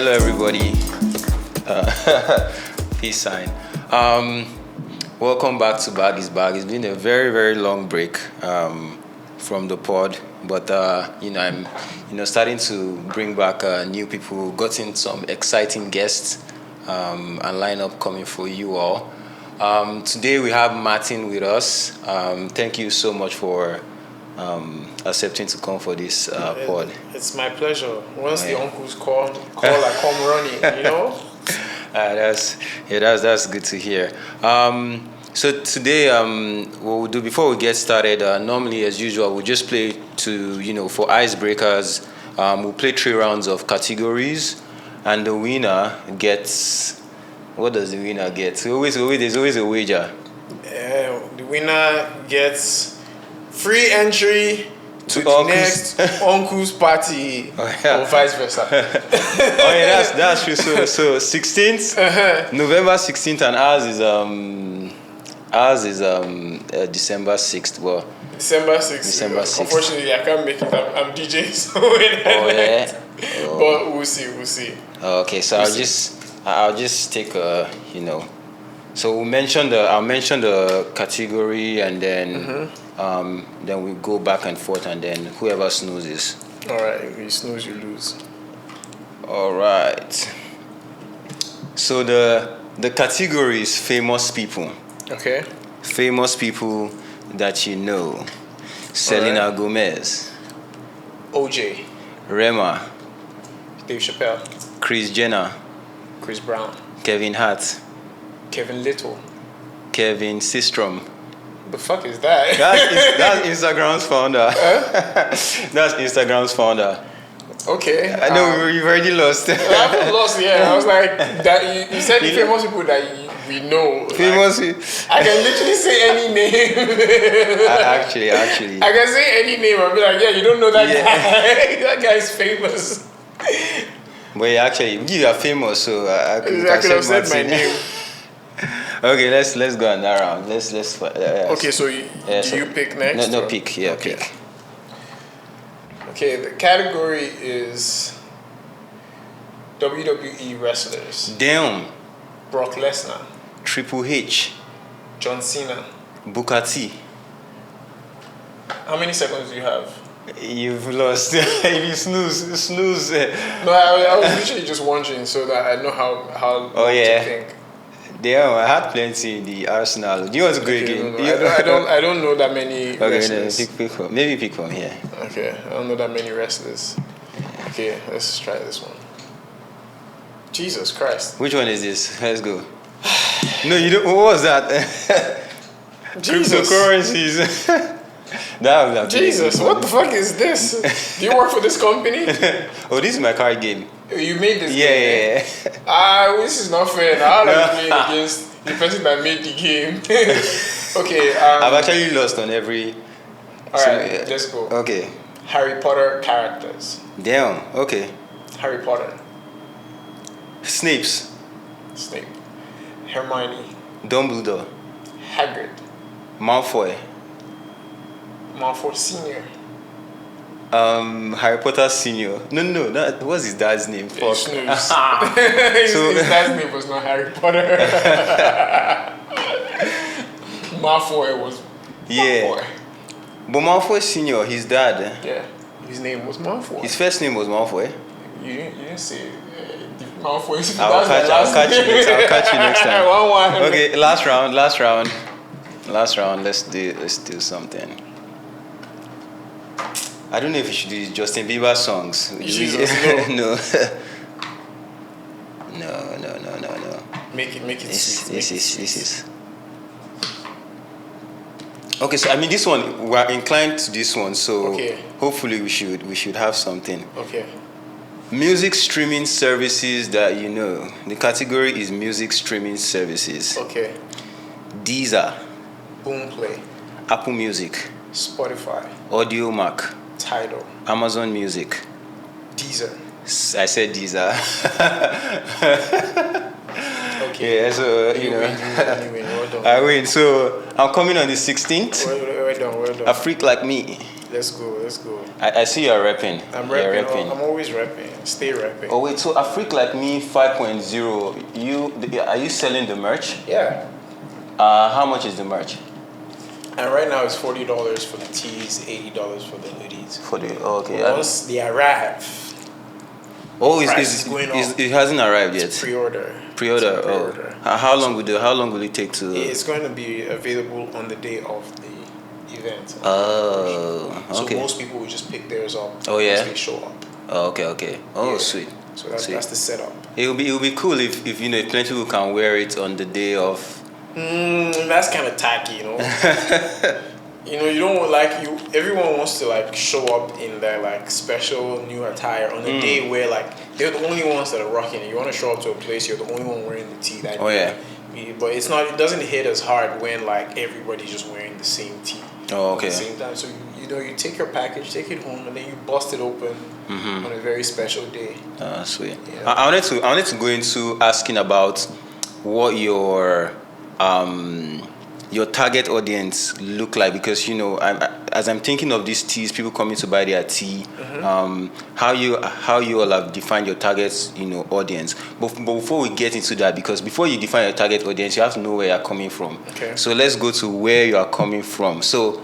Hello, everybody. Peace sign. Welcome back to Bag is Bag. It's been a very, very long break from the pod, but I'm starting to bring back new people. Gotten some exciting guests and lineup coming for you all. Today we have Martin with us. Thank you so much for accepting to come for this pod. It's my pleasure. Once the uncles call, I come running, That's good to hear. So today, what we'll do before we get started, normally as usual, we'll just play for icebreakers. We'll play 3 rounds of categories, and the winner gets. What does the winner get? There's always a wager. The winner gets free entry to the next uncle's party, or vice versa. That's true. So 16th, November 16th, and ours is December 6th. Well, December 6th. Unfortunately, I can't make it. I'm DJ, so but we'll see. Okay, so I'll just take So I'll mention the category, and then then we go back and forth, and then whoever snoozes. All right, if you snooze, you lose. All right. So the category is famous people. Okay. Famous people that you know. Selena Gomez. OJ. Rema. Dave Chappelle. Kris Jenner. Chris Brown. Kevin Hart. Kevin Little. Kevin Systrom. The fuck is that? That's Instagram's founder. That's Instagram's founder. Okay. I know you've already lost. I haven't lost yet. I was like, that you said the famous people that we know. Famous. I can literally say any name. Actually. I can say any name and be like, yeah, you don't know that guy. That guy is famous. But you are famous, so I could have said my name. Okay, let's go on that round. Let's. Okay, so do you pick next? No, pick. Yeah, okay. Pick. Okay, the category is WWE wrestlers. Damn. Brock Lesnar. Triple H. John Cena. Booker T. How many seconds do you have? You've lost. If you snooze. No, I was literally just wondering so that I know how long to think. Damn, I had plenty in the Arsenal. Do you want to go again? No. I don't know that many wrestlers. Okay, maybe pick from here. Okay, I don't know that many wrestlers. Okay, let's try this one. Jesus Christ. Which one is this? Let's go. No, you don't. What was that? Jesus. Cryptocurrencies. Jesus, what the fuck is this? Do you work for this company? Oh, this is my card game. You made this game? Yeah. This is not fair. Now I'm playing against the person that made the game. Okay. I've actually lost on every. Alright, let's go. Okay. Harry Potter characters. Damn, okay. Harry Potter. Snape. Hermione. Dumbledore. Hagrid. Malfoy Senior. Harry Potter Senior. No, that was his dad's name. Fuck. His dad's name was not Harry Potter. Malfoy was Malfoy. But Malfoy Senior, his dad. Yeah, his name was Malfoy. His first name was Malfoy. You didn't say Malfoy. I'll catch you next time. 1-1. Okay, last round. Let's do something. I don't know if you should do Justin Bieber songs. Jesus, no. No. Make it This is. Okay, so this one we're inclined to this one, so hopefully we should have something. Okay. Music streaming services that you know. The category is music streaming services. Okay. Deezer. Boomplay. Apple Music. Spotify. Audio Mac. Tidal. Amazon Music. Deezer. I said Deezer. Okay. Yeah, so you win. Well done. I win. So I'm coming on the 16th. Well done. AfriqueLikeMe. Let's go. Let's go. I see you're repping. I'm You're repping. I'm always repping. Stay repping. Oh wait, so AfriqueLikeMe 5.0. Are you selling the merch? Yeah. How much is the merch? And right now it's $40 for the tees, $80 for the hoodies. Okay. Once they arrive. Oh, it's going on. It hasn't arrived yet. It's pre-order. Pre-order. Pre-order. Oh. How long will it take to? It's going to be available on the day of the event. Oh, okay. So most people will just pick theirs up. Oh yeah. Once they show up. Oh, okay. Oh, yeah. Sweet. So that's the setup. It will be cool if plenty of people can wear it on the day of. That's kind of tacky, you don't everyone wants to show up in their special new attire on the day where they're the only ones that are rocking it. You want to show up to a place, you're the only one wearing the tee that day. But it doesn't hit as hard when everybody's just wearing the same tee. Oh, okay. At the same time. So you take your package, take it home, and then you bust it open on a very special day. Sweet. Yeah. I wanted to go into asking about what your target audience look like, because as I'm thinking of these teas, people coming to buy their tea, how you all have defined your target audience. But before we get into that, because before you define your target audience, you have to know where you're coming from. Okay. So let's go to where you are coming from. So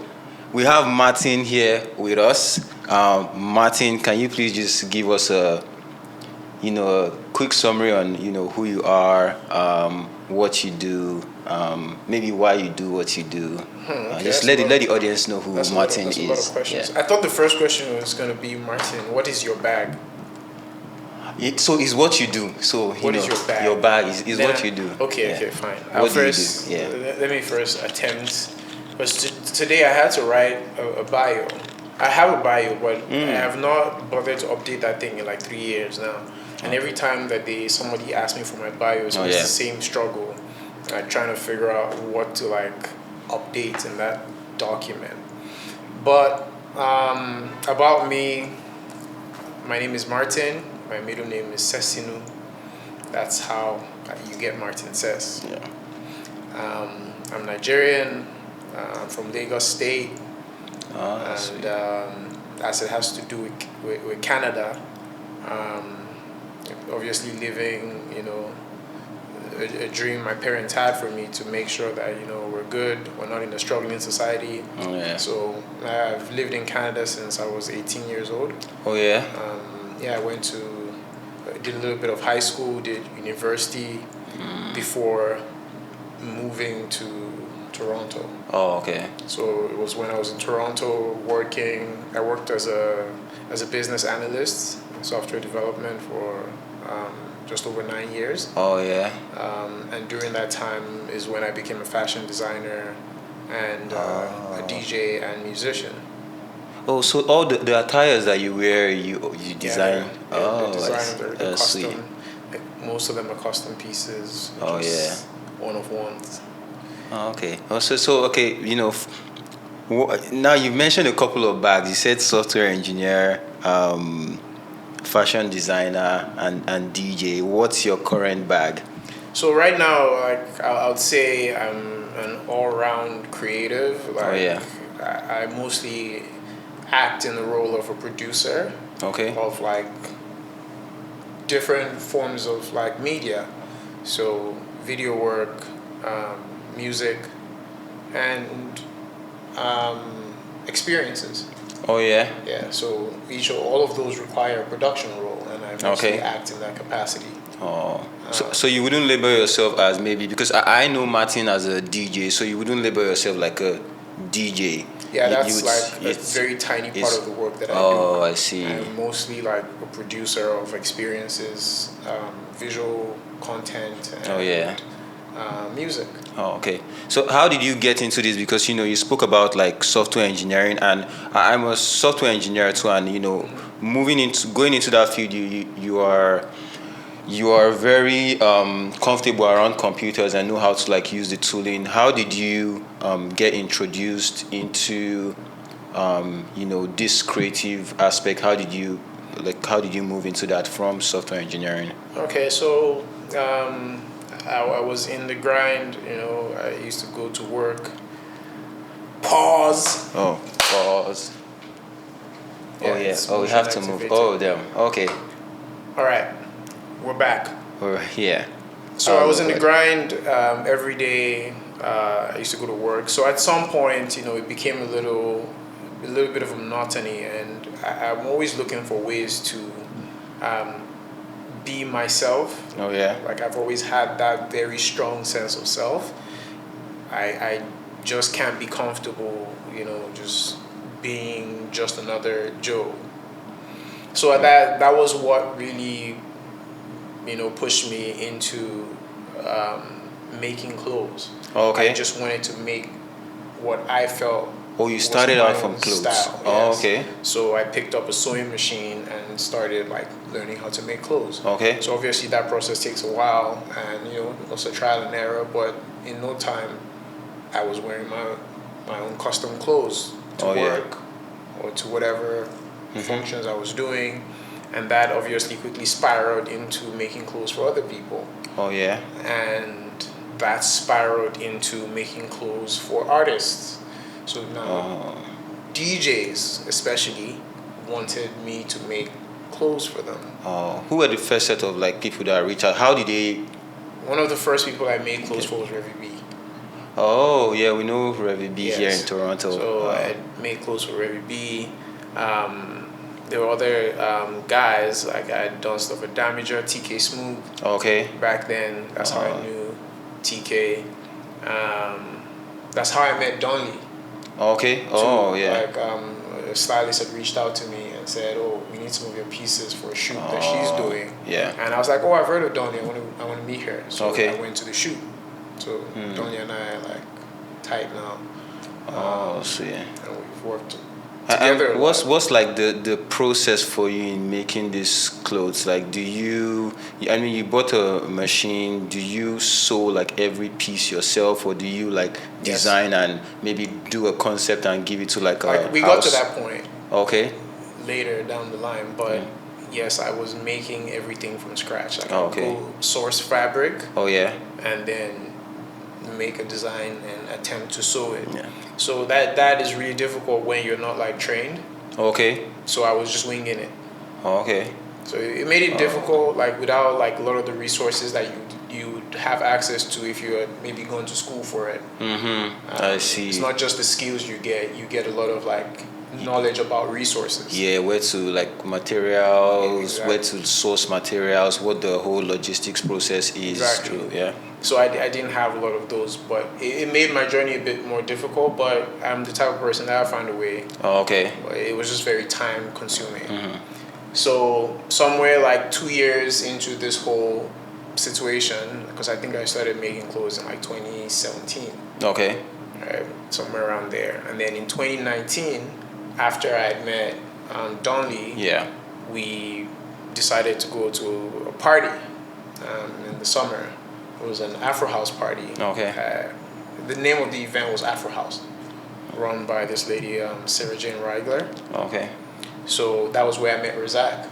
we have Martin here with us. Martin, can you please just give us a quick summary on who you are, what you do, maybe why you do what you do. Okay, just let the audience know who Martin is. A lot of questions. Yeah. I thought the first question was going to be, Martin, what is your bag? So it's what you do. So what is your bag? Your bag is what you do. Okay, fine. What do you do? Yeah. Let me first attempt. Because today I had to write a bio. I have a bio, but I have not bothered to update that thing in 3 years now. And every time that somebody asks me for my bio, it's the same struggle. Trying to figure out what to update in that document. But about me, my name is Martin. My middle name is Sesinu. That's how you get Martin Ses. Yeah. I'm Nigerian. I'm from Lagos State. Sweet. As it has to do with Canada, obviously living, a dream my parents had for me to make sure that we're good, we're not in a struggling society. Oh yeah. So I've lived in Canada since I was 18 years old. Oh yeah. I did a little bit of high school, did university before moving to Toronto. Oh, okay. So it was when I was in Toronto working. I worked as a business analyst in software development for just over 9 years. Oh yeah. And during that time is when I became a fashion designer and a DJ and musician. Oh, so all the attires that you wear, you design. The design, they're custom. Sweet. Most of them are custom pieces. Oh yeah. One of ones. Oh, okay. So okay, now you mentioned a couple of bags. You said software engineer, fashion designer, and DJ. What's your current bag? So right now, I would say I'm an all-round creative. I mostly act in the role of a producer. Okay. Of different forms of media, so video work, music, and experiences. Oh yeah. Yeah. So all of those require a production role, and I mostly act in that capacity. Oh. So you wouldn't label yourself as maybe, because I know Martin as a DJ, so you wouldn't label yourself like a DJ. Yeah, that's a very tiny part of the work that I do. Oh, I see. I'm mostly a producer of experiences, visual content, and music. Oh, okay. So how did you get into this? Because you spoke about software engineering, and I'm a software engineer too, and going into that field, you are very comfortable around computers and know how to use the tooling. How did you get introduced into this creative aspect? How did you move into that from software engineering? Okay, so I was in the grind. I used to go to work. Pause. Oh, pause. Oh yeah. it's Oh, we motion have to move. activated. Oh damn. Okay. All right, we're back. Yeah. So I was in the grind every day. I used to go to work. So at some point, it became a little bit of a monotony, and I'm always looking for ways to um, be myself. Oh yeah. Like I've always had that very strong sense of self. I just can't be comfortable, just being just another Joe. So that was what really, pushed me into making clothes. Okay. I just wanted to make what I felt. Oh, you was started my out from own clothes. style, Oh, yes. okay. So I picked up a sewing machine and started like learning how to make clothes. Okay. So obviously that process takes a while, and also trial and error. But in no time, I was wearing my own custom clothes to work or to whatever functions I was doing, and that obviously quickly spiraled into making clothes for other people. Oh yeah. And that spiraled into making clothes for artists. So now DJs especially wanted me to make clothes for them. Who were the first set of like people that reached out? How did they? One of the first people I made clothes for was Revy B. Oh yeah, we know Revy B Yes. here in Toronto. So I made clothes for Revy B. There were other guys, like I had done stuff with Damager, TK Smooth. Okay. Back then, that's how I knew TK. That's how I met Donley. Okay. Oh too. yeah. Like a stylist had reached out to me and said, "Oh, we need some of your pieces for a shoot that she's doing." Yeah. And I was like, "Oh, I've heard of Donnie. I want to meet her." So Okay. I went to the shoot. So Donnie and I are like tight now. See. And we've worked together. What's like the process for you in making these clothes? Like, do you? I mean, you bought a machine. Do you sew like every piece yourself, or do you like design and maybe do a concept and give it to like a we house? got to that point. Okay. Later down the line, but yes, I was making everything from scratch. Like I would Okay. go source fabric. Oh yeah. And then make a design and attempt to sew it. Yeah. So that is really difficult when you're not like trained. Okay. So I was just winging it. Okay. So it made it difficult, like without like a lot of the resources that you have access to if you're maybe going to school for it. I see. It's not just the skills you get a lot of like knowledge about resources. Yeah, where to like materials, Exactly. where to source materials, what the whole logistics process is. Exactly. True. Yeah. So I didn't have a lot of those, but it made my journey a bit more difficult. But I'm the type of person that I find a way. Oh, okay. But it was just very time consuming. So somewhere like 2 years into this whole situation, because I think I started making clothes in like 2017. Okay. Right, somewhere around there. And then in 2019, after I had met Donley, Yeah. we decided to go to a party in the summer. It was an Afro House party. Okay. The name of the event was Afro House, run by this lady, Sarah Jane Reigler. Okay. So that was where I met Razak.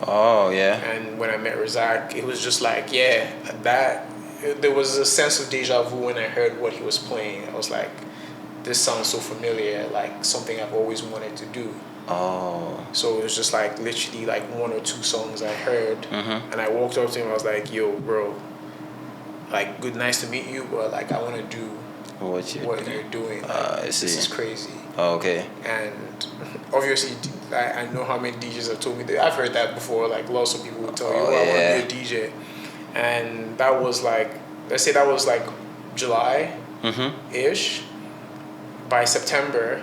Oh yeah. And when I met Razak, it was just like, there was a sense of deja vu when I heard what he was playing. I was like, this sounds so familiar, like something I've always wanted to do. Oh. So it was just like literally like one or two songs I heard, and I walked up to him. I was like, "Yo, bro, like, good, nice to meet you, but like, I want to do What you're doing. Like, I see. This is crazy." Oh, okay. And obviously, I know how many DJs have told me that. I've heard that before. Like, lots of people would tell you, "Oh, I want to be a DJ," and that was like, let's say that was like July ish. By September,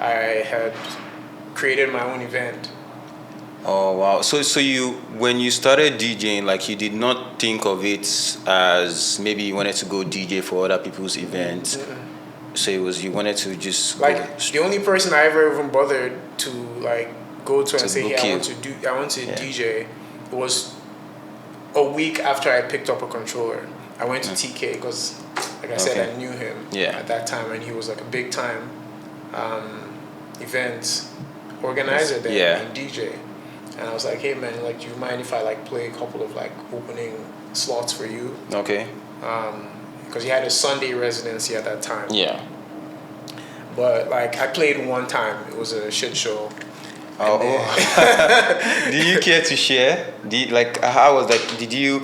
I had created my own event. Oh wow. So you, when you started DJing, like, you did not think of it as maybe you wanted to go DJ for other people's events. So it was, you wanted to just like go the only person I ever even bothered to like go to and say, book "Hey, you. I want to DJ," was a week after I picked up a controller. I went to TK because, like I said, I knew him at that time, and he was like a big time event organizer there and DJ. And I was like, "Hey man, like, do you mind if I like play a couple of like opening slots for you?" Okay. Because he had a Sunday residency at that time. Yeah. But like, I played one time. It was a shit show, Oh, do you care to share? Like how was that? Did you,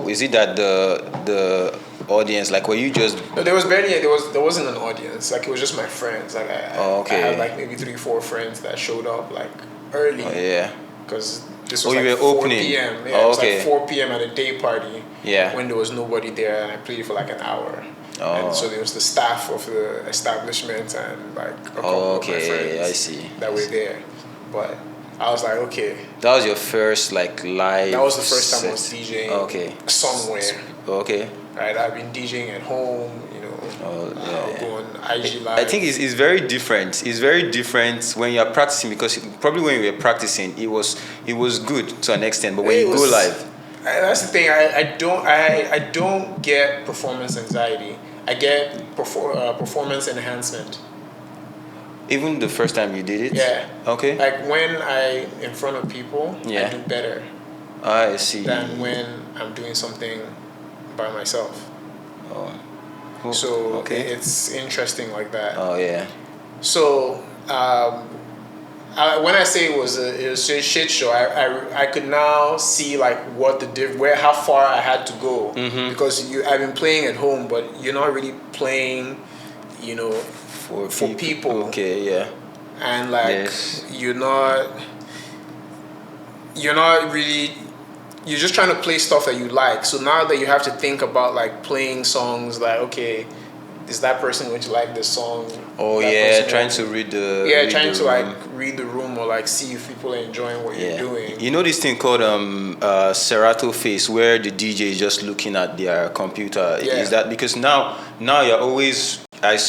is it that the audience, like, were you just? No, there wasn't an audience. Like it was just my friends. Like I had like maybe 3-4 friends that showed up like early. Oh, yeah. Because this was you like were 4 opening. p.m. Yeah, Oh, it was okay. like 4 p.m. at a day party. Yeah. When there was nobody there, and I played for like an hour. Oh. And so there was the staff of the establishment and like a couple of my friends I see. that were there. But I was like, okay. That was your first like live. That was the first time I was DJing somewhere. Okay. Right, I've been DJing at home, I'll go on IG Live. I think it's very different. It's very different when you're practicing, because probably when you were practicing, it was good to an extent, but when you go live, that's the thing. I don't get performance anxiety. I get performance enhancement. Even the first time you did it. Yeah. Okay. Like when I in front of people, I do better. I see. Than when I'm doing something by myself. Oh. Cool. So it's interesting like that. Oh yeah. So when I say it was a shit show, I could now see like what how far I had to go, because I've been playing at home, but you're not really playing, for people. Okay, yeah. And like you're not really. You're just trying to play stuff that you like. So now that you have to think about like playing songs, like, okay, is that person going to like this song? Oh yeah, trying to read the trying to like read the room, or like see if people are enjoying what you're doing. You know this thing called Serato face, where the DJ is just looking at their computer. Yeah. Is that because now you're always,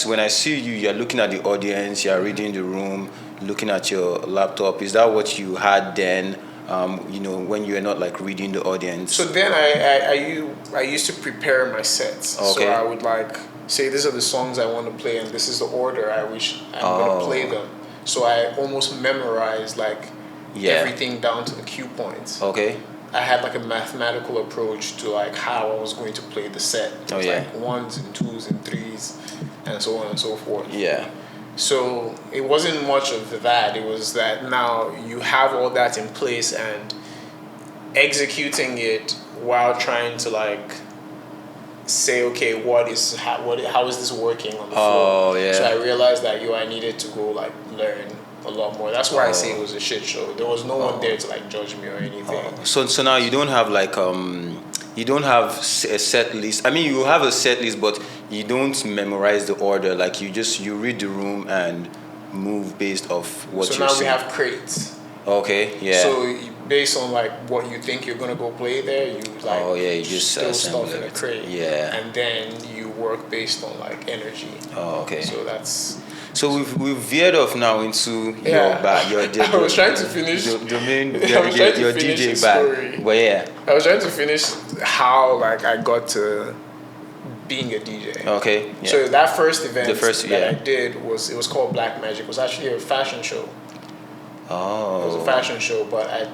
when I see you, you're looking at the audience, you're reading the room, looking at your laptop. Is that what you had then? When you were not like reading the audience. So then I used to prepare my sets. Okay. So I would like say, these are the songs I want to play, and this is the order I wish I'm going to play them. So I almost memorized like everything down to the cue points. Okay. I had like a mathematical approach to like how I was going to play the set. It was like 1s and 2s and 3s and so on and so forth. Yeah. So it wasn't much of that. It was that now you have all that in place, and executing it while trying to like say, okay, how is this working on the floor? Oh yeah. So I realized that I needed to go like learn a lot more. That's why I say it was a shit show. There was no one there to like judge me or anything. So now you don't have like you don't have a set list. I mean, you have a set list, but you don't memorize the order. Like you read the room and move based off what you're seeing. So now we have crates. Okay, yeah. So based on like what you think you're gonna go play there, you like you just still stuff in a crate. Yeah. And then you work based on like energy. Oh, okay. So that's. So we've veered off now into your I was trying to finish the main your DJ bag. But yeah. I was trying to finish how like I got to being a DJ. Okay. Yeah. So that first event that I did it was called Black Magic. It was actually a fashion show. Oh. It was a fashion show, but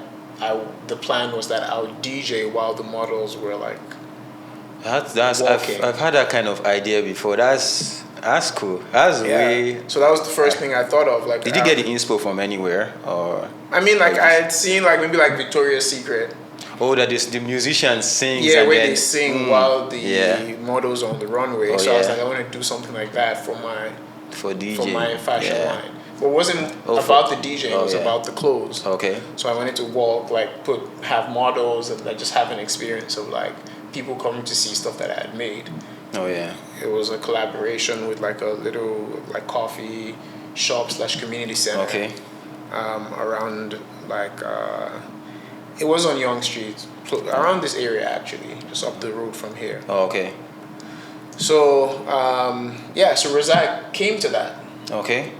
the plan was that I would DJ while the models were like. That's I've had that kind of idea before. That's cool. That's way. So that was the first thing I thought of. Like, did you get the inspo from anywhere, or? I mean, like I had seen like maybe like Victoria's Secret. Oh, that is the musician sings. Yeah, and where then, they sing while the models are on the runway. So I was like, I want to do something like that for my fashion line. But it wasn't about the DJ. It was about the clothes. Okay. So I wanted to walk, like have models, and like just have an experience of like people coming to see stuff that I had made. Oh yeah. It was a collaboration with like a little like coffee shop / community center. Okay. Around like it was on Yonge Street, around this area actually, just up the road from here. Oh, okay. So so Razak came to that. Okay.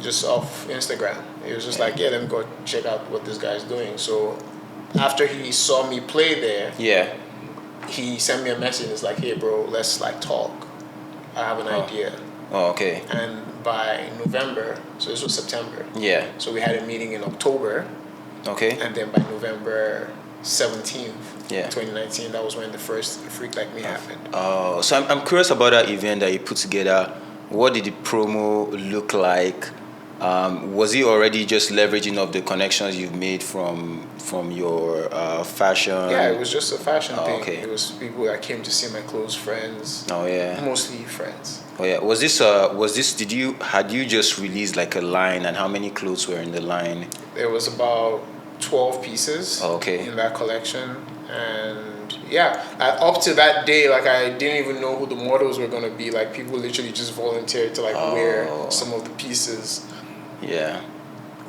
Just off Instagram. It was just like, let me go check out what this guy's doing. So after he saw me play there, he sent me a message. It's like, hey bro, let's like talk. I have an idea. Oh, okay. And by November, so this was September. Yeah. So we had a meeting in October. Okay. And then by November 17th, 2019, that was when the first AfriqueLikeMe happened. Oh, so I'm curious about that event that you put together. What did the promo look like? Was he already just leveraging of the connections you've made from your fashion? Yeah, it was just a fashion thing. Okay. It was people that came to see my close friends. Oh yeah. Mostly friends. Oh yeah. Was this had you just released like a line, and how many clothes were in the line? There was about 12 pieces Okay. in that collection, and yeah, up to that day, like I didn't even know who the models were gonna be. Like people literally just volunteered to like wear some of the pieces. Yeah.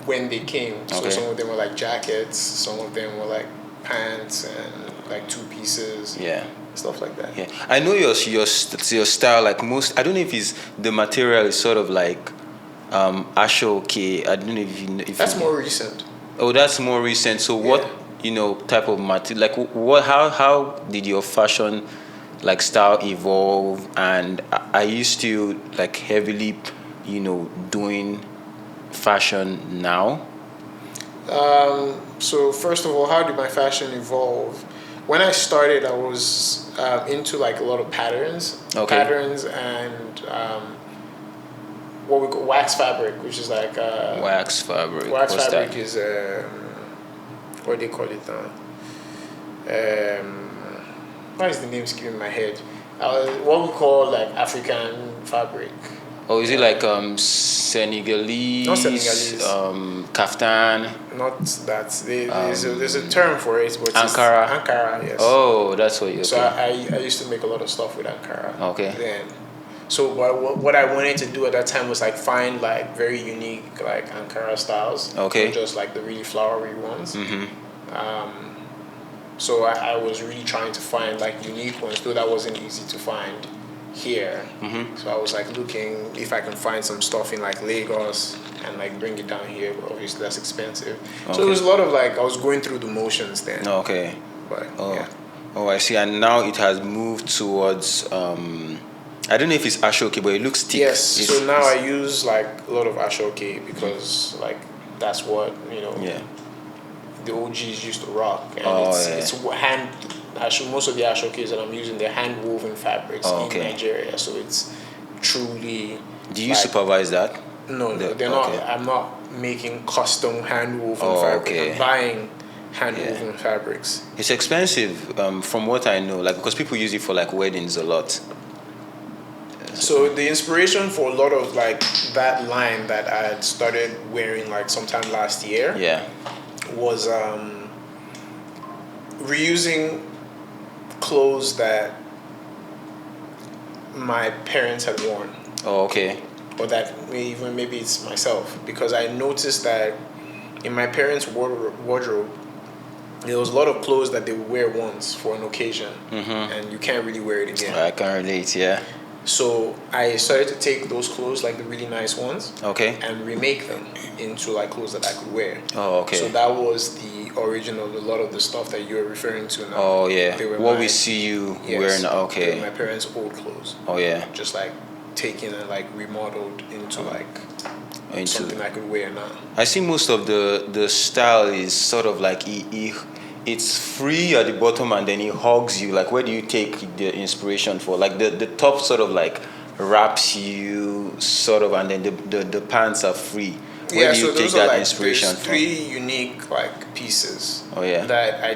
When they came, so Okay. some of them were like jackets, some of them were like pants and like two pieces. Yeah. Stuff like that. Yeah, I know your style. Like most, I don't know if it's the material is sort of like ashoke. I don't know if you know if That's more recent. Oh, that's more recent. So what type of material? Like what? How did your fashion like style evolve? And are you still like heavily doing fashion now? So first of all, how did my fashion evolve? When I started, I was into like a lot of patterns, and what we call wax fabric, which is like wax fabric. Wax What's fabric that? is what do they call it now? Why is the name skipping my head? What we call like African fabric. Oh, is it like Senegalese? Not Senegalese. Kaftan. Not that. There's a term for it, but Ankara. Ankara, yes. Oh, that's what you. So I used to make a lot of stuff with Ankara. Okay. Then, so what I wanted to do at that time was like find like very unique like Ankara styles. Okay. Not just like the really flowery ones. Mm-hmm. So I was really trying to find like unique ones, though that wasn't easy to find here. Mm-hmm. So I was like looking if I can find some stuff in like Lagos and like bring it down here, but obviously that's expensive. Okay. So it was a lot of like I was going through the motions then. Okay. But yeah. Oh, I see. And now it has moved towards I don't know if it's ashoke, but it looks thick. Yes. So now I use like a lot of ashoke because like that's what Yeah. the OGs used to rock, and it's hand. Most of the ashokes that I'm using, they're hand woven fabrics in Nigeria, so it's truly. Do you supervise that? No, they're not. I'm not making custom hand woven fabric. Okay. I'm buying hand woven fabrics. It's expensive, from what I know, like because people use it for like weddings a lot. So the inspiration for a lot of like that line that I had started wearing like sometime last year. Yeah. Was reusing clothes that my parents had worn. Oh, okay. Or that maybe it's myself, because I noticed that in my parents' wardrobe, there was a lot of clothes that they would wear once for an occasion, and you can't really wear it again. I can relate, yeah. So I started to take those clothes, like the really nice ones, and remake them into like clothes that I could wear. Oh, okay. So that was the origin of a lot of the stuff that you're referring to now. Oh, yeah. What we see you wearing, okay. They were my parents' old clothes. Oh, yeah. Just like taken and like remodeled into something I could wear now. I see most of the style is sort of like it's free at the bottom and then it hugs you. Like, where do you take the inspiration for? Like the top sort of like wraps you sort of, and then the pants are free. Where do you take that inspiration from? Three unique like pieces. Oh yeah. That I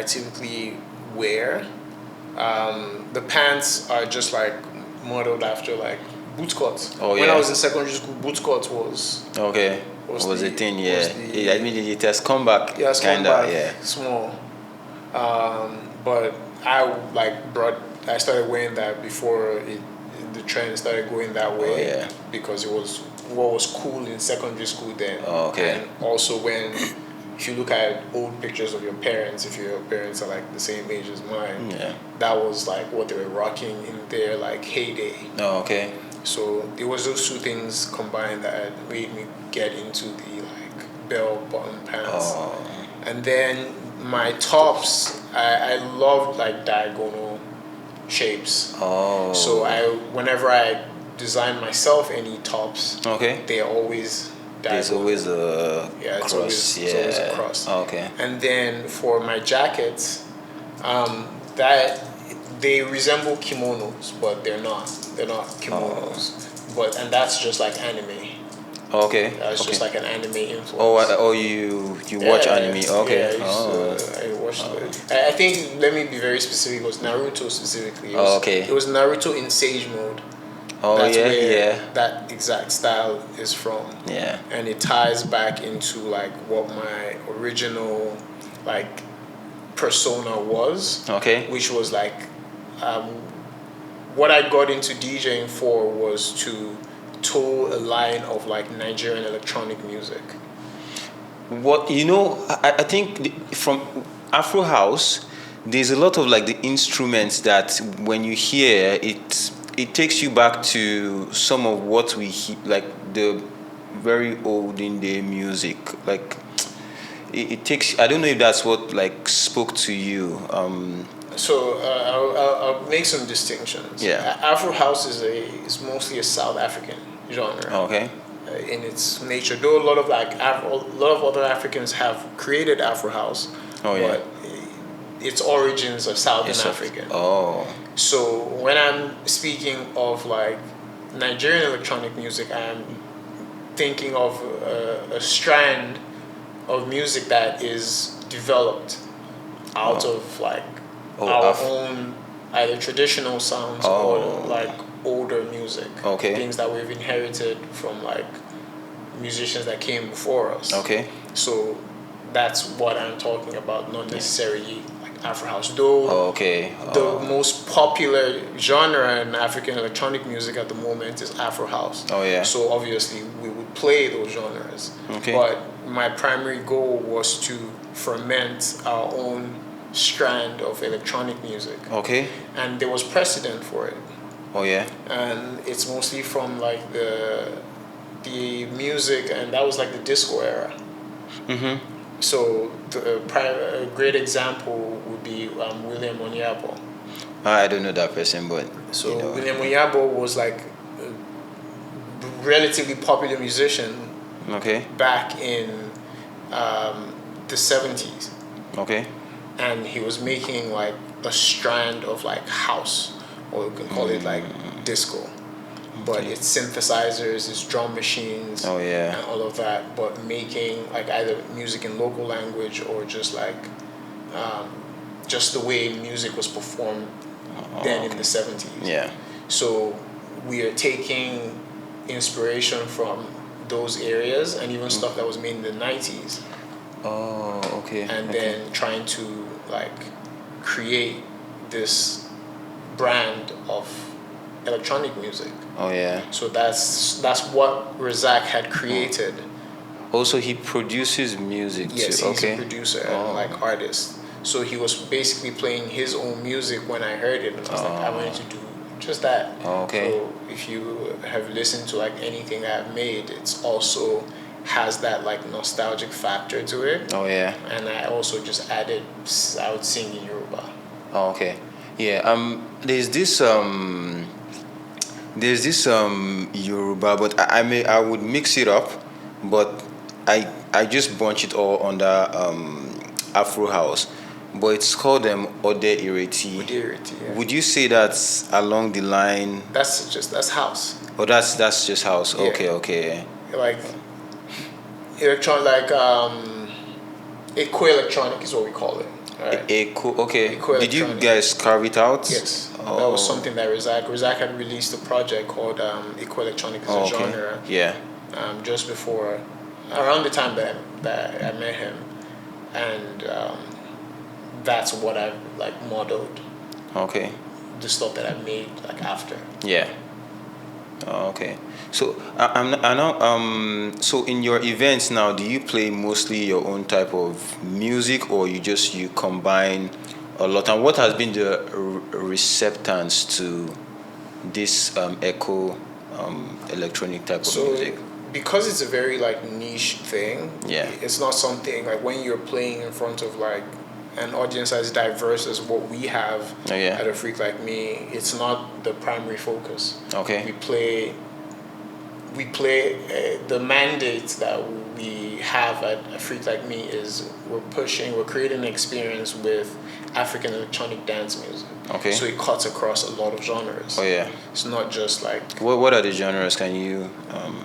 typically wear. The pants are just like modeled after like boot cuts. Oh yeah. When I was in secondary school, boot cuts was was the thing, yeah. I mean, it has come back. Yeah, it's come back, yeah. Small. But I started wearing that before the trend started going that way. Oh, yeah. Because it was what was cool in secondary school then. Oh, okay. And also if you look at old pictures of your parents, if your parents are like the same age as mine, that was like what they were rocking in their like heyday. Oh, okay. So it was those two things combined that made me get into the like bell bottom pants. Oh. And then my tops, I loved like diagonal shapes. Oh. So whenever I design myself any tops, they're always diagonal. There's always a cross. It's always a cross. Okay. And then for my jackets, that they resemble kimonos, but they're not. They're not kimonos. And that's just like anime. Okay. It's Okay. just like an anime influence. Oh, you watch anime? Okay. Yeah, I watched it. I think, let me be very specific, it was Naruto specifically. Okay. It was Naruto in Sage mode. Oh, That's yeah, where yeah. that exact style is from. Yeah. And it ties back into like what my original like persona was. Okay. Which was like um, what I got into DJing for was to toe a line of like Nigerian electronic music. What I think from Afro House, there's a lot of like the instruments that when you hear it, it takes you back to some of what we like the very olden day music. Like it takes. I don't know if that's what like spoke to you. So I'll make some distinctions. Yeah. Afro house is mostly a South African genre. Okay. In its nature, though a lot of other Africans have created Afro house. Oh yeah. But its origins are Southern Yes, African. Oh. So when I'm speaking of like Nigerian electronic music, I'm thinking of a strand of music that is developed out of like our own either traditional sounds or like older music. Okay. Things that we've inherited from like musicians that came before us. Okay. So that's what I'm talking about, not necessarily like Afro house. Though the most popular genre in African electronic music at the moment is Afro house. Oh yeah. So obviously we would play those genres. Okay. But my primary goal was to ferment our own strand of electronic music. Okay. And there was precedent for it. Oh yeah. And it's mostly from like the music, and that was like the disco era. Mm-hmm. So a great example would be William Onyeabor. I don't know that person, but so William Onyeabor was like a relatively popular musician. Okay. Back in the 70s. Okay. And he was making like a strand of like house, or you can call it like disco. But it's synthesizers, it's drum machines, and all of that. But making like either music in local language or just like just the way music was performed then in the 70s. Yeah. So we are taking inspiration from those areas and even stuff that was made in the 90s. Oh, okay. And then trying to like create this brand of electronic music. Oh yeah. So that's what Razak had created. Also, he produces music yes, too. He's a producer and like artist. So he was basically playing his own music when I heard it, and I was like, I wanted to do just that. Okay. So if you have listened to like anything I've made, it's also has that like nostalgic factor to it. Oh yeah. And I also just added, I would sing in Yoruba. Oh, okay. Yeah. There's this Yoruba, but I would mix it up, but I just bunch it all under Afro House. But it's called Ode Ireti. Ode Ireti, yeah. Would you say that's along the line? That's house. Oh, that's just house. Yeah. Okay. Like electronic, eco electronic is what we call it. Right. Okay. Did you guys carve it out? Yes. Oh. That was something that Razak had released a project called eco electronic as a genre. Yeah. Just before, around the time that I met him, and that's what I like modeled. Okay. The stuff that I made like after. Yeah. Oh, okay. So so in your events now, do you play mostly your own type of music, or you combine a lot? And what has been the receptance to this echo electronic type of music? Because it's a very like niche thing. Yeah. It's not something like when you're playing in front of like an audience as diverse as what we have at AfriqueLikeMe, it's not the primary focus. Okay. We play we play the mandate that we have at AfriqueLikeMe is we're creating an experience with African electronic dance music. Okay. So it cuts across a lot of genres. Oh yeah. It's not just like What are the genres? Can you?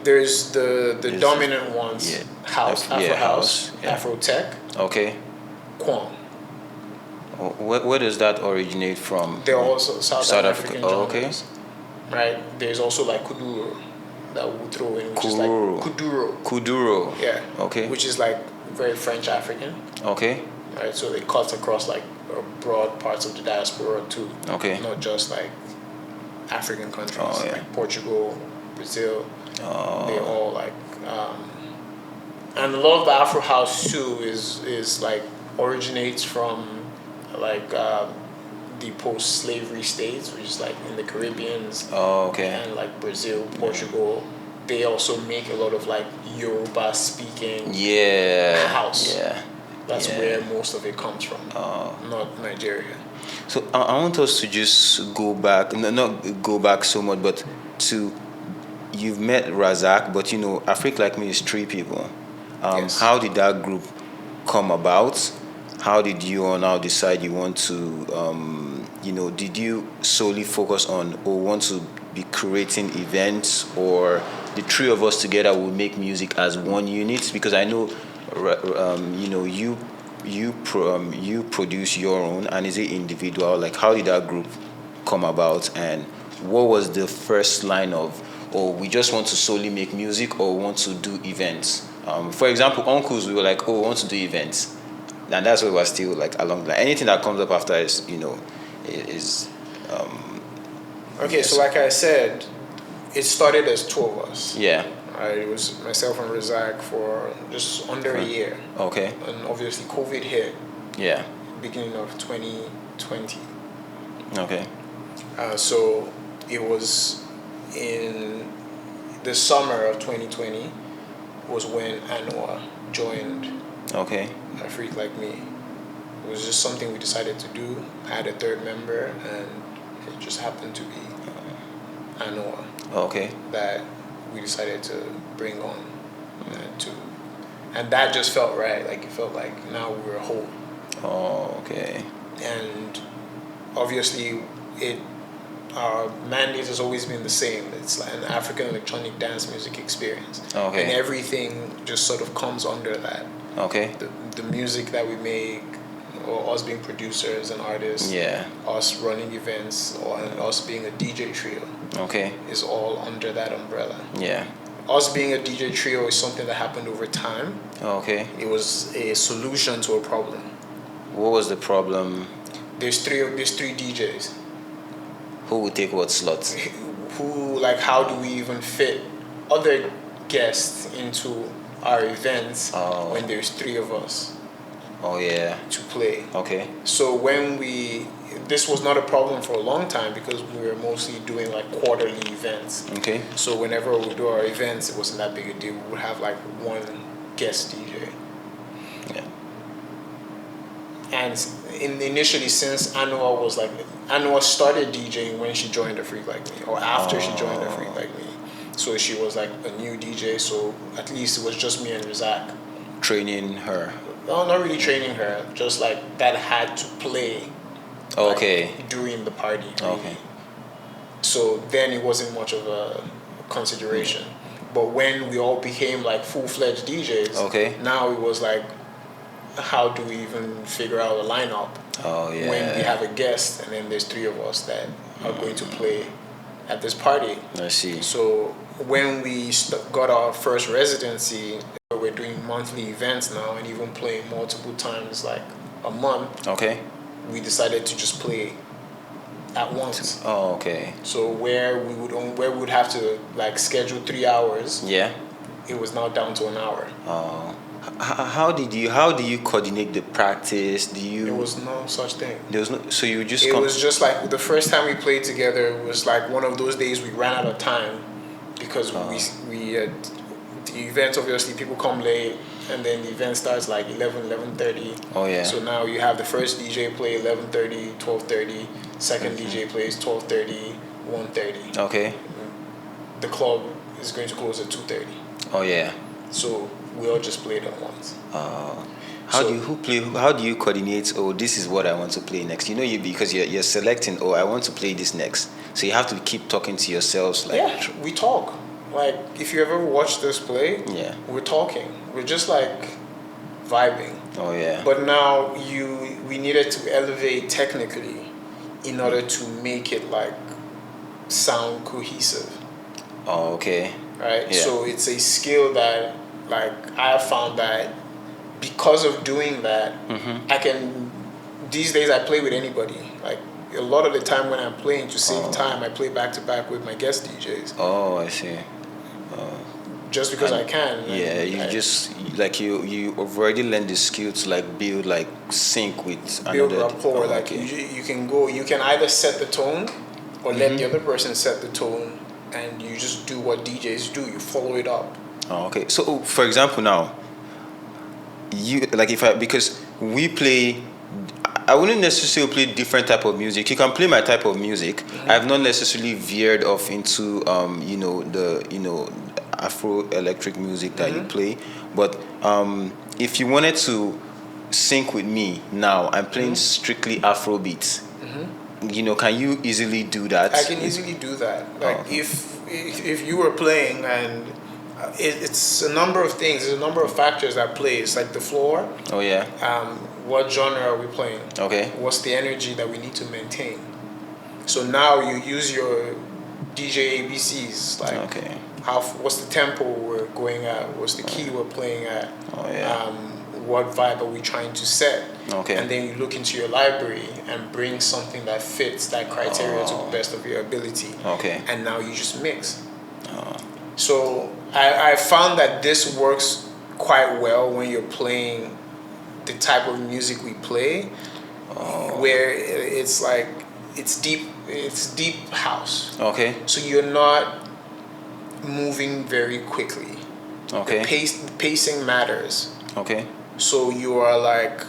there's the dominant ones: yeah. house, Afro Yeah, house, house, yeah. Afro tech, Okay. Kwon. Where does that originate from? They're also South African genres. Oh, okay. Right. There's also like kuduro that we'll throw in, which is like kuduro. Kuduro. Yeah. Okay. Which is like very French African. Okay. Right. So it cuts across like broad parts of the diaspora too. Okay. Not just like African countries, Oh, yeah. like Portugal, Brazil. Oh. They all like, and a lot of the Afro house too is like originates from like the post-slavery states, which is like in the Caribbean. Oh, okay. And like Brazil, Portugal. They also make a lot of like Yoruba speaking house. Yeah. That's where most of it comes from, Oh. not Nigeria. So I want us to just go back, not go back so much, but to, you've met Razak, but AfriqueLikeMe is 3 people. Yes. How did that group come about? How did you now decide you want to, did you solely focus on or want to be creating events, or the 3 of us together will make music as one unit? Because I know, you produce your own, and is it individual? Like, how did that group come about, and what was the first line of, or we just want to solely make music, or want to do events? For example, Uncles, we were like, we want to do events, and that's why we're still like along the line. Anything that comes up after is Okay, yes. so like I said, it started as 2 of us. Yeah. It was myself and Razak for just under a year. Okay. And obviously COVID hit. Yeah. Beginning of 2020. Okay. So it was in the summer of 2020 was when Anwar joined Okay. AfriqueLikeMe. It was just something we decided to do. I had a 3rd member, and it just happened to be Anwar Okay. that we decided to bring on, and that just felt right. Like, it felt like now we were whole. Oh, okay. And obviously, our mandate has always been the same. It's like an African electronic dance music experience. Okay. And everything just sort of comes under that. Okay. The music that we make, or us being producers and artists, Yeah. us running events, and us being a DJ trio, Okay. is all under that umbrella. Yeah. Us being a DJ trio is something that happened over time. Okay. It was a solution to a problem. What was the problem? There's three DJs. Who would take what slots? How do we even fit other guests into our events when there's 3 of us Oh, yeah. to play? Okay. So this was not a problem for a long time, because we were mostly doing like quarterly events. Okay. So whenever we do our events, it wasn't that big a deal. We would have like 1 guest DJ. Yeah. And initially, since Anwar started DJing when she joined AfriqueLikeMe, or after she joined AfriqueLikeMe. So she was like a new DJ, so at least it was just me and Razak. Training her. No, not really training her, just like that had to play. Okay. During the party. Really. Okay. So then it wasn't much of a consideration. But when we all became like full-fledged DJs, Okay. now it was like, how do we even figure out a lineup? Oh, yeah. When we have a guest, and then there's 3 of us that are going to play at this party. I see. So when we got our first residency, we're doing monthly events now, and even playing multiple times, like a month. Okay. We decided to just play at once. Oh, okay. So where we would have to like schedule 3 hours, Yeah. it was now down to an hour. Oh. How do you coordinate the practice? There was no such thing. There was no. So you just. It was just like the first time we played together. It was like one of those days we ran out of time, because we the event, obviously people come late, and then the event starts like 11:30. Oh, yeah. So now you have the first DJ play 11:30, 12:30. Second DJ plays 12:30, 1:30. Okay. the club is going to close at 2:30. Oh yeah. So we all just played at once. How do you coordinate? Oh, this is what I want to play next. You know, because you're selecting. Oh, I want to play this next. So you have to keep talking to yourselves. Like, yeah, we talk. Like if you ever watch this play, yeah, we're talking. We're just like vibing. Oh yeah. But now we needed to elevate technically in order to make it like sound cohesive. Oh, okay. Right. Yeah. So it's a skill that like I have found that because of doing that, I can. These days I play with anybody. Like a lot of the time when I'm playing to save time, I play back to back with my guest DJs. Oh, I see. Just because I can. Yeah, you've already learned the skill to like build like sync with build another. rapport. Oh, like okay. you can either set the tone or let the other person set the tone, and you just do what DJs do. You follow it up. Oh, okay. So, for example, now because we play. I wouldn't necessarily play different type of music. You can play my type of music. I've not necessarily veered off into the Afro electric music that you play. But if you wanted to sync with me now, I'm playing strictly Afro beats. Can you easily do that? I can easily do that. Like if you were playing and it's a number of things. There's a number of factors that play. It's like the floor. Oh yeah. What genre are we playing? Okay. What's the energy that we need to maintain? So now you use your DJ ABCs. Like, okay. What's the tempo we're going at? What's the key we're playing at? Oh yeah. What vibe are we trying to set? Okay. And then you look into your library and bring something that fits that criteria to the best of your ability. Okay. And now you just mix. So I found that this works quite well when you're playing the type of music we play, where it's like it's deep house. Okay. So you're not moving very quickly. Okay. The pacing matters. Okay. So you are like,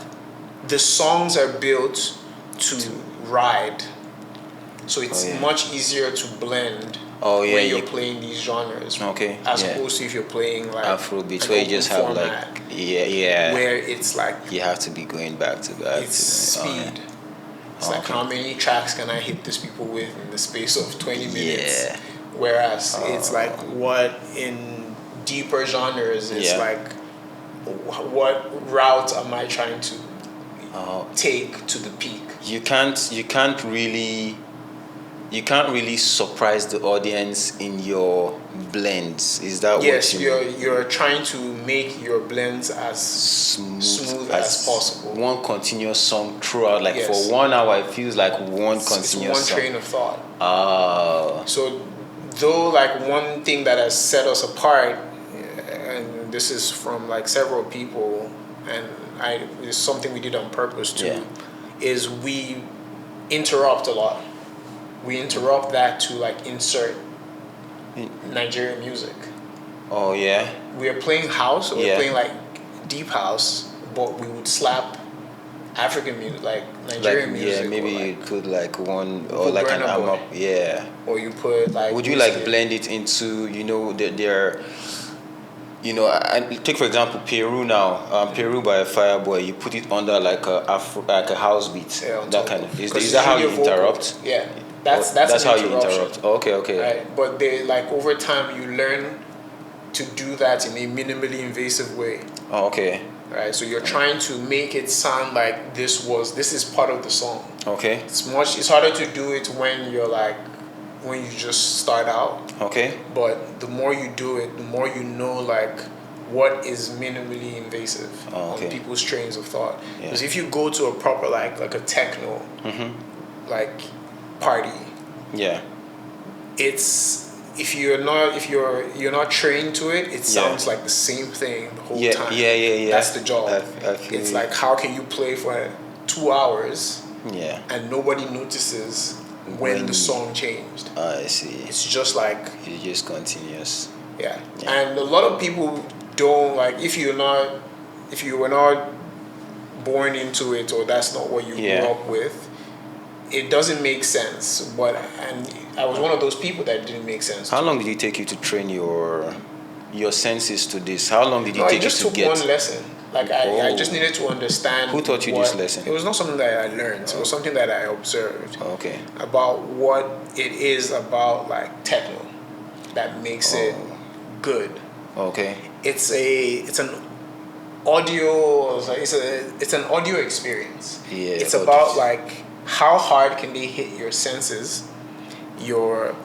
the songs are built to ride. So it's much easier to blend when you're playing these genres. Okay. As opposed to if you're playing like Afrobeats, where you just have format, like where it's like you have to be going back to back. It's speed. It's like how many tracks can I hit these people with in the space of 20 minutes? Yeah. Whereas it's like what in deeper genres is like, what route am I trying to take to the peak? You can't really surprise the audience in your blends. Is that yes, what you mean? you're trying to make your blends as smooth as possible. One continuous song throughout, like for 1 hour, it feels like one continuous it's one song. train of thought. So though like one thing that has set us apart, and this is from like several people, and it's something we did on purpose too, is we interrupt a lot. We interrupt that to like insert Nigerian music. Oh yeah. We are playing house, or we're playing like deep house, but we would slap African music, like Nigerian music. Yeah, maybe you put like one or like an up. Yeah. Or you put like. Would you like blend it into I take for example Peru now. Peru by Fireboy. You put it under like a house beat. Yeah, that kind of. Is that how you interrupt? Yeah. That's how you interrupt. Okay. Right. But they like over time you learn to do that in a minimally invasive way. Oh, okay. Right. So you're trying to make it sound like this is part of the song. Okay. It's harder to do it when you just start out. Okay. But the more you do it, the more you know like what is minimally invasive on people's trains of thought. Because if you go to a proper like a techno like party, it's if you're not trained to it, it sounds like the same thing the whole time. Yeah. That's the job. It's like, how can you play for 2 hours and nobody notices when the song changed? I see. It's just like it's just continuous. Yeah. And a lot of people don't like, if you were not born into it, or that's not what you grew up with, it doesn't make sense. But and I was one of those people that didn't make sense. How long did it take you to train your senses to this? How long did it No, I take you just to took get? one lesson. Like I just needed to understand. Who taught you this lesson? It was not something that I learned. It was something that I observed. Okay. About what it is about like techno that makes it good. Okay. It's an audio. It's an audio experience. Yeah. It's about like how hard can they hit your senses, your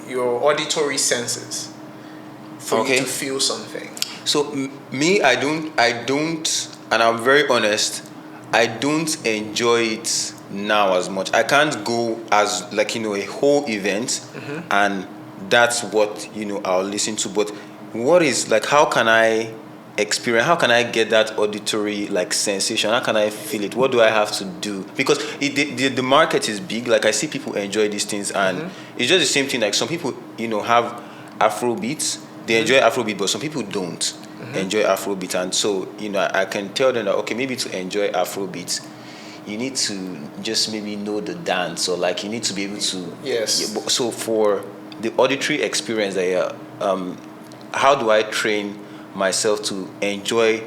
auditory senses, for you to feel something. So me, I don't, and I'm very honest, I don't enjoy it now as much. I can't go as like a whole event, and that's what I'll listen to. But what is like? How can I experience? How can I get that auditory like sensation? How can I feel it? What do I have to do? Because the market is big. Like I see people enjoy these things, and it's just the same thing. Like some people have Afrobeats. They enjoy Afrobeat, but some people don't enjoy Afrobeat. And so, I can tell them that, okay, maybe to enjoy Afrobeat, you need to just maybe know the dance, or like you need to be able to. Yes. So for the auditory experience, how do I train myself to enjoy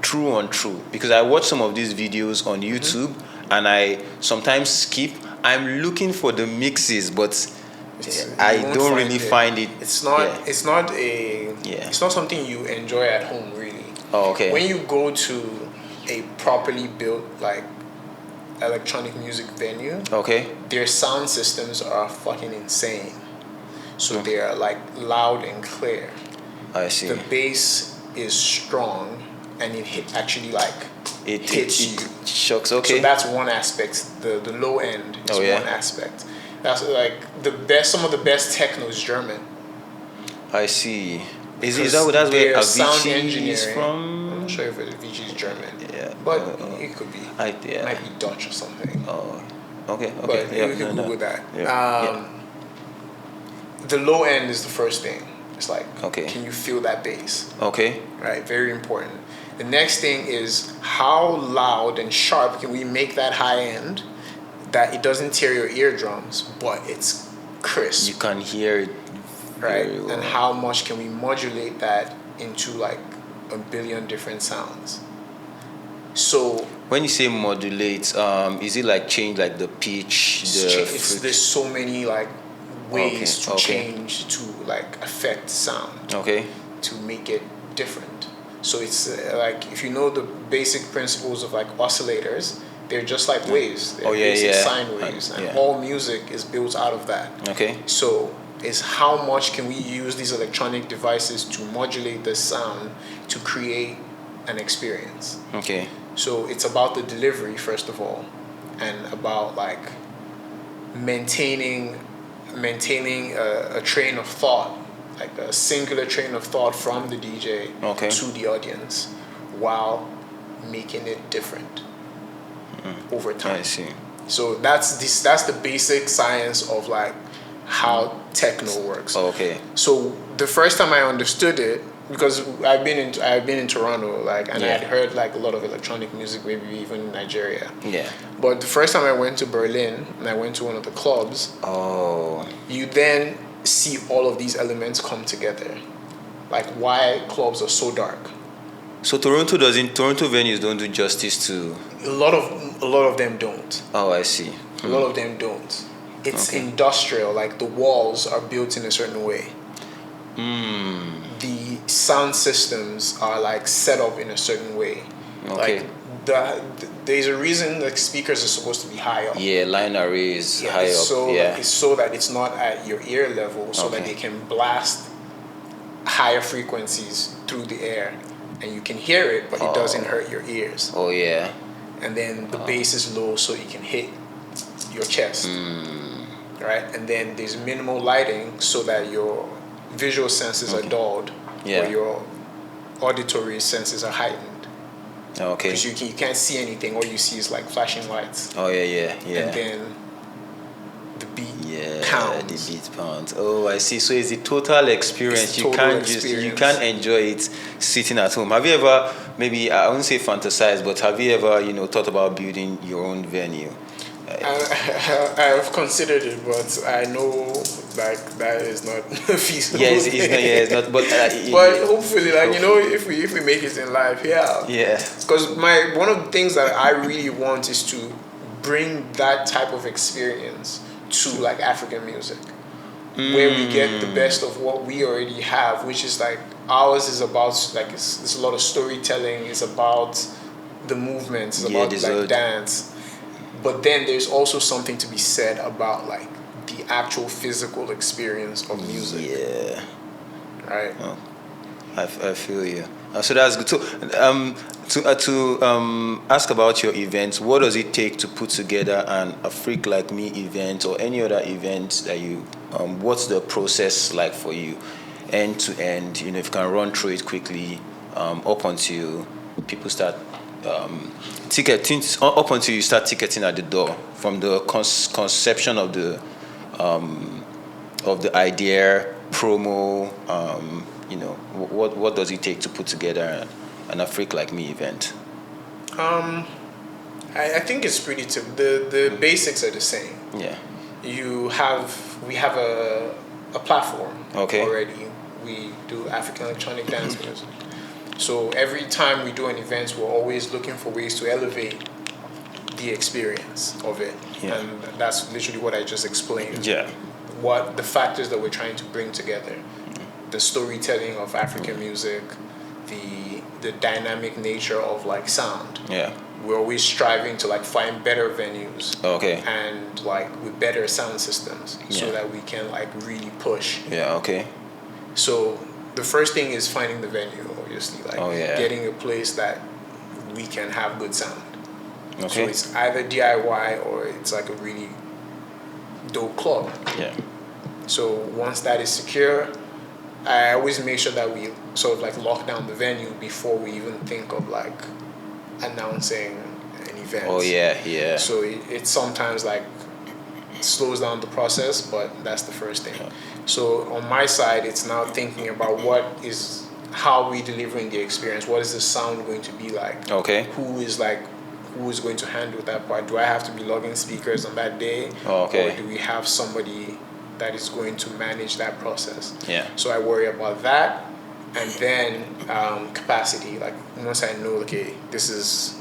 true on true? Because I watch some of these videos on YouTube, and I sometimes skip. I'm looking for the mixes, but I don't really find it. It's not. It's not a. Yeah. It's not something you enjoy at home, really. Oh, okay. When you go to a properly built like electronic music venue, their sound systems are fucking insane. So they are like loud and clear. I see. The bass is strong, and it hits you. Shocks. Okay. So that's one aspect. The low end is one aspect. That's like some of the best techno is German. I see. Is that where Avicii is from? I'm not sure if Avicii is German. Yeah. But it could be. It might be Dutch or something. Oh. Okay. But you can Google that. Yeah. The low end is the first thing. It's like, can you feel that bass? Okay. Right, very important. The next thing is how loud and sharp can we make that high end that it doesn't tear your eardrums, but it's crisp. You can hear it very well. And how much can we modulate that into like a billion different sounds? So when you say modulate, is it like change like the pitch? There's so many like ways to change to like affect sound. Okay. To make it different. So it's like if you know the basic principles of like oscillators, they're just like waves. They're basic sine waves, and all music is built out of that. Okay. So it's how much can we use these electronic devices to modulate the sound to create an experience. Okay. So it's about the delivery first of all, and about like maintaining a train of thought, like a singular train of thought from the DJ to the audience, while making it different over time. I see. So that's the basic science of like how techno works. Okay. So the first time I understood it, because I've been in Toronto, like, and I had heard like a lot of electronic music, maybe even in Nigeria. Yeah. But the first time I went to Berlin and I went to one of the clubs, you then see all of these elements come together, like why clubs are so dark. So Toronto venues don't do justice to. A lot of them don't. Oh, I see. A lot of them don't. It's industrial. Like the walls are built in a certain way. The sound systems are like set up in a certain way. Like there's a reason like speakers are supposed to be high up. Yeah, line array is high up. It's so that it's not at your ear level, so that they can blast higher frequencies through the air, and you can hear it, but it doesn't hurt your ears. Oh yeah. And then the bass is low, so you can hit your chest. Right, and then there's minimal lighting, so that your visual senses are dulled, or your auditory senses are heightened. Okay. Because you can't see anything, all you see is like flashing lights. Oh yeah. And then the beat pounds. The beat pounds. Oh, I see. So it's a total experience. You can't enjoy it sitting at home. Have you ever, maybe I wouldn't say fantasized, but have you ever thought about building your own venue? I've considered it, but I know like that is not feasible. Yeah, it's not. Yeah, it's not. But but hopefully, like if we make it in life, yeah. Yeah. Because one of the things that I really want is to bring that type of experience to like African music, where we get the best of what we already have, which is like ours is about like it's a lot of storytelling. It's about the movements. It's about like dance. But then there's also something to be said about like the actual physical experience of music. Yeah. Right. Oh, I feel you. So that's good. So, to ask about your events, what does it take to put together an Afrique Like Me event or any other event that you? What's the process like for you, end to end? You know, if you can run through it quickly, up until people start. Ticketing up until you start ticketing at the door, from the conception of the idea, promo. You know, what does it take to put together an Afrique Like Me event? I think it's pretty the basics are the same. Yeah. We have a platform. Okay. Already. We do African electronic dance music. So every time we do an event, we're always looking for ways to elevate the experience of it. Yeah. And that's literally what I just explained. Yeah. What the factors that we're trying to bring together. The storytelling of African music, the dynamic nature of like sound. Yeah. We're always striving to like find better venues. Okay. And like with better sound systems so that we can like really push. Yeah, okay. So the first thing is finding the venue, obviously, like getting a place that we can have good sound. Okay. So it's either DIY or it's like a really dope club. Yeah. So once that is secure, I always make sure that we sort of like lock down the venue before we even think of like announcing an event. Oh yeah. So it sometimes like slows down the process, but that's the first thing. Yeah. So on my side, it's now thinking about how we delivering the experience. What is the sound going to be like? Okay. Who is going to handle that part? Do I have to be logging speakers on that day? Oh, okay. Or do we have somebody that is going to manage that process? Yeah. So I worry about that, and then capacity. Like once I know, okay, this is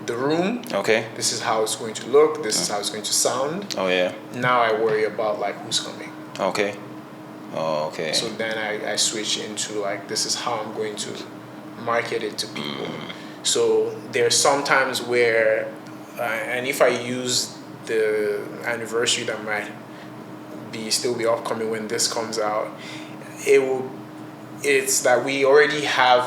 the room. Okay. This is how it's going to look. This is how it's going to sound. Oh yeah. Now I worry about like who's coming. Okay. Oh, okay. So then I switch into like this is how I'm going to market it to people. So there's some times where, and if I use the anniversary that might still be upcoming when this comes out, it's that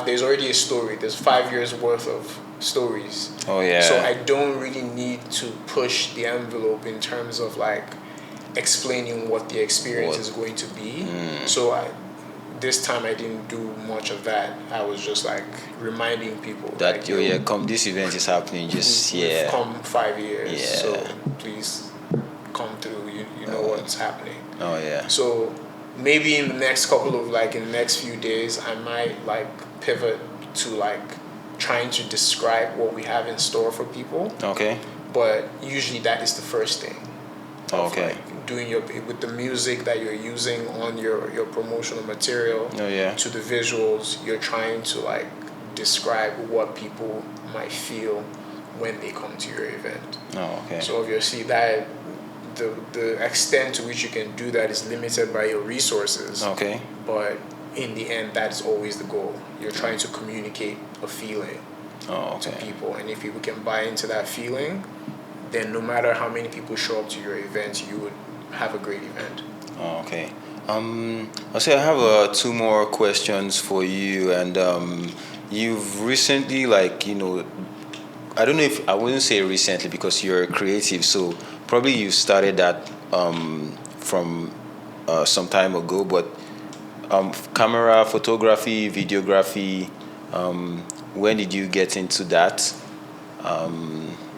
there's already a story. There's 5 years worth of stories. Oh yeah. So I don't really need to push the envelope in terms of like explaining what the experience is going to be. So this time I didn't do much of that. I was just like reminding people that come, this event is happening. We've come 5 years. Yeah. So please come through. You know what's happening. Oh yeah. So maybe in the next few days I might like pivot to like trying to describe what we have in store for people. Okay. But usually that is the first thing. Okay. Like doing with the music that you're using on your promotional material. Oh yeah. To the visuals, you're trying to like describe what people might feel when they come to your event. Oh, okay. So obviously that the extent to which you can do that is limited by your resources. Okay. But in the end, that's always the goal. You're trying to communicate a feeling to people, and if people can buy into that feeling, then no matter how many people show up to your event, you would have a great event. Oh, okay. I'll say I have 2 more questions for you, and you've recently, I don't know if I wouldn't say recently because you're creative, so probably you started that from some time ago, but camera, photography, videography, when did you get into that?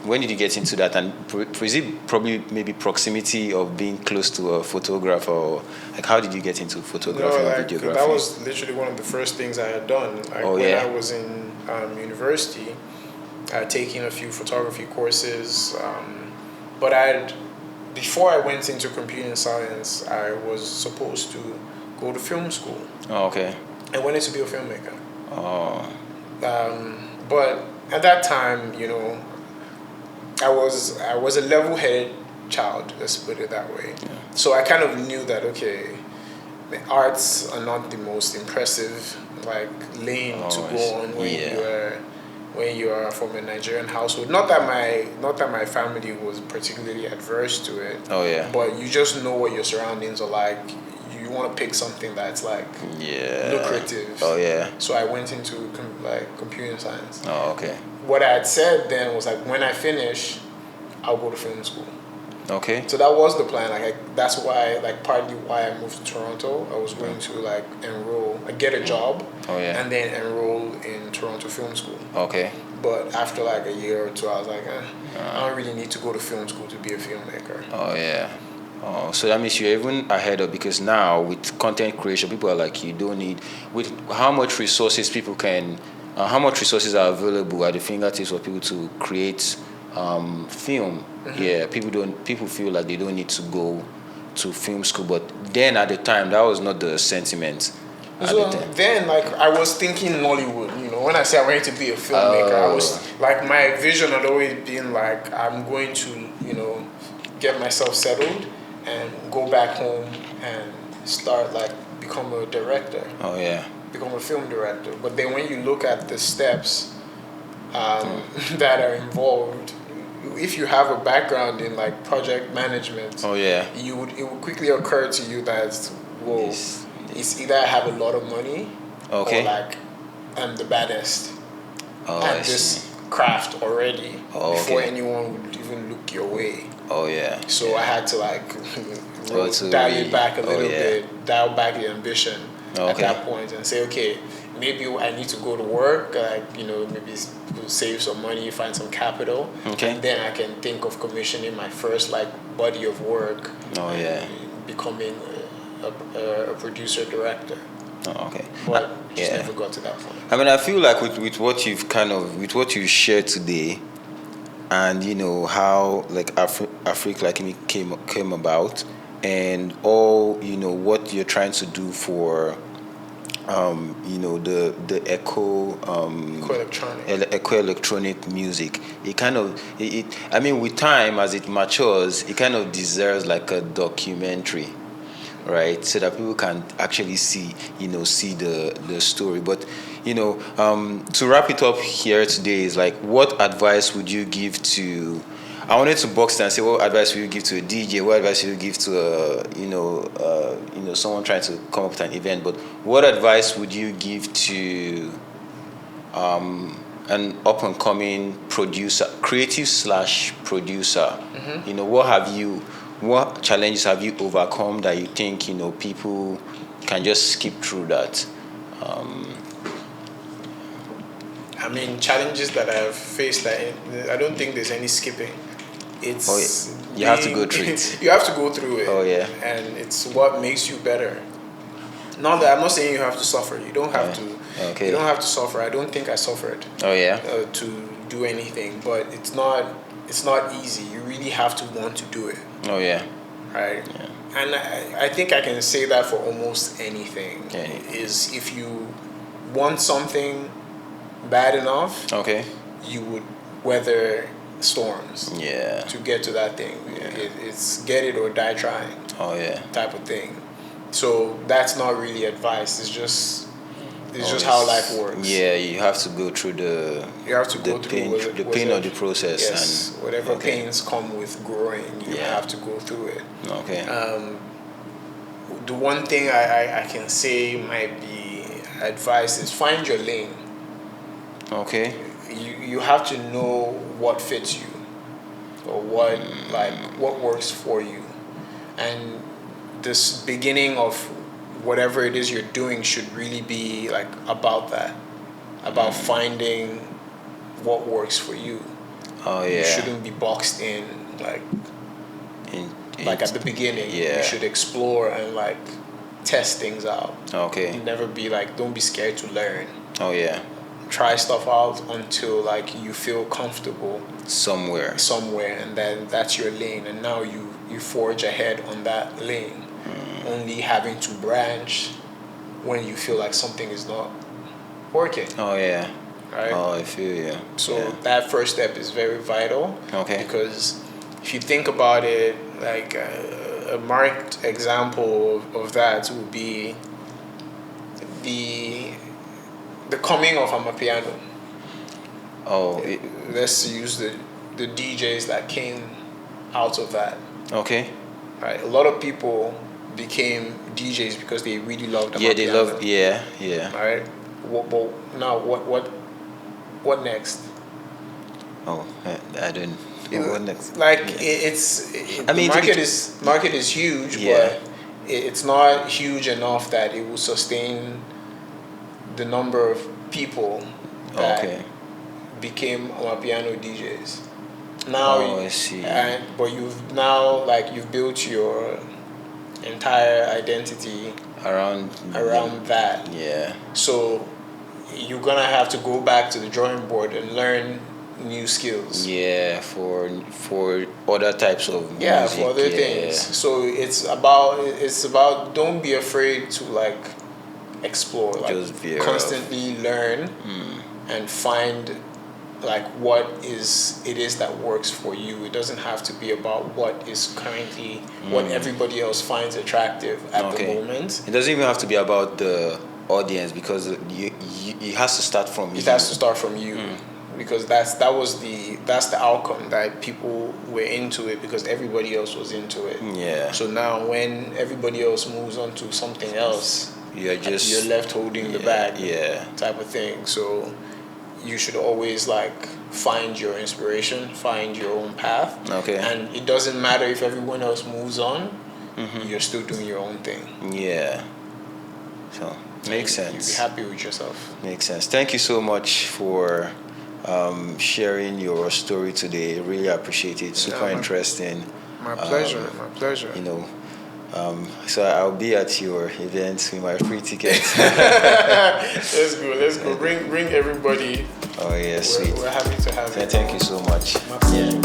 When did you get into that? And is it probably maybe proximity of being close to a photographer, or like how did you get into photography and videography? That was literally one of the first things I had done. When I was in university, I had taken a few photography courses, But before I went into computing science, I was supposed to go to film school. Oh, okay. I wanted to be a filmmaker. Oh. But at that time, I was a level-headed child. Let's put it that way. Yeah. So I kind of knew that the arts are not the most impressive lane to go on when you are from a Nigerian household. Not that my family was particularly adverse to it. Oh yeah. But you just know what your surroundings are like. You want to pick something that's lucrative. Oh yeah. So I went into computing science. Oh okay. What I had said then was when I finish, I'll go to film school. Okay. So that was the plan. That's why partly why I moved to Toronto. I was going to enroll, get a job. Oh yeah. And then enroll in Toronto Film School. Okay. But after a year or two, I was I don't really need to go to film school to be a filmmaker. Oh yeah. Oh, so that means you're even ahead of, because now with content creation, people are you don't need, with how much resources people can, how much resources are available at the fingertips for people to create film. Mm-hmm. Yeah, people feel like they don't need to go to film school, but then at the time that was not the sentiment. So then I was thinking Nollywood. When I say I wanted to be a filmmaker, I was my vision had always been I'm going to get myself settled and go back home and start become a director. Oh yeah. Become a film director. But then when you look at the steps that are involved, if you have a background in project management, oh yeah, it would quickly occur to you that it's either I have a lot of money, okay, or I'm the baddest at this craft already before anyone would even look your way. Oh yeah. So I had to dial it back a little bit, dial back the ambition at that point, and say, okay, maybe I need to go to work, maybe save some money, find some capital, and then I can think of commissioning my first body of work. Oh yeah. Becoming a producer director. Oh, okay. But just never got to that point. I mean, I feel with what you shared today, and how AfriqueLikeMe came about, and all what you're trying to do for the electronic music. I mean, with time as it matures, it kind of deserves a documentary, right? So that people can actually see the story. But to wrap it up here today is what advice would you give to? I wanted to box it and say, what advice would you give to a DJ? What advice would you give to someone trying to come up with an event? But what advice would you give to an up and coming producer, creative/producer? Mm-hmm. What challenges have you overcome that you think people can just skip through that? I mean, challenges that I've faced, I don't think there's any skipping. It's you have to go through it. You have to go through it. Oh yeah. And it's what makes you better. I'm not saying you have to suffer. You don't have to. Okay. You don't have to suffer. I don't think I suffered. Oh yeah. To do anything, but it's not easy. You really have to want to do it. Oh yeah. Right. Yeah. And I think I can say that for almost anything. Is if you want something bad enough, you would weather storms to get to that thing. It's get it or die trying type of thing. So that's not really advice. It's just how life works. Yeah, you have to go through the pain of the process. Yes, and whatever pains come with growing, you have to go through it. Okay. The one thing I can say might be advice is find your lane. Okay. You have to know what fits you, or what works for you, and this beginning of whatever it is you're doing should really be about that, about finding what works for you. Oh yeah. You shouldn't be boxed in at the beginning. Yeah. You should explore and test things out. Okay. Never be don't be scared to learn. Oh yeah. try stuff out until like you feel comfortable Somewhere. and then that's your lane, and now you forge ahead on that lane, only having to branch when you feel like something is not working. Oh yeah. Right? Oh, I feel you. So Yeah. that first step is very vital. Okay. Because if you think about it, like a marked example of that would be the coming of Amapiano. Oh, Let's use the DJs that came out of that. okay. Right, a lot of people became DJs because they really loved Amapiano. Yeah, they love. Yeah, yeah. Right. What next? Oh, I don't. What next? Like Yeah. I the mean, market is huge, Yeah. but it's not huge enough that it will sustain the number of people that Okay. became Amapiano DJs. Now, Oh, I see. But you've built your entire identity Around. around that. Yeah. So you're gonna have to go back to the drawing board and learn new skills. Yeah, for other types of music. Yeah, for other yeah. things. So it's about don't be afraid to like explore, like Just veer constantly learn and find like what it is that works for you. It doesn't have to be about what is currently what everybody else finds attractive at the moment. It doesn't even have to be about the audience, because it has to start from you. It has to start from you. Because that's the outcome, that people were into it because everybody else was into it. Yeah. So now when everybody else moves on to something else, you're left holding the bag. Yeah. Type of thing. So you should always like find your inspiration, find your own path. Okay. And it doesn't matter if everyone else moves on, you're still doing your own thing. Yeah. So makes sense. You'll be happy with yourself. Makes sense. Thank you so much for sharing your story today. Really appreciate it. Super interesting. My pleasure. My pleasure. You know, so I'll be at your event with my free ticket. Let's go. Bring everybody. Oh yeah, sweet. We're happy to have you. Thank you so much. My pleasure. Yeah.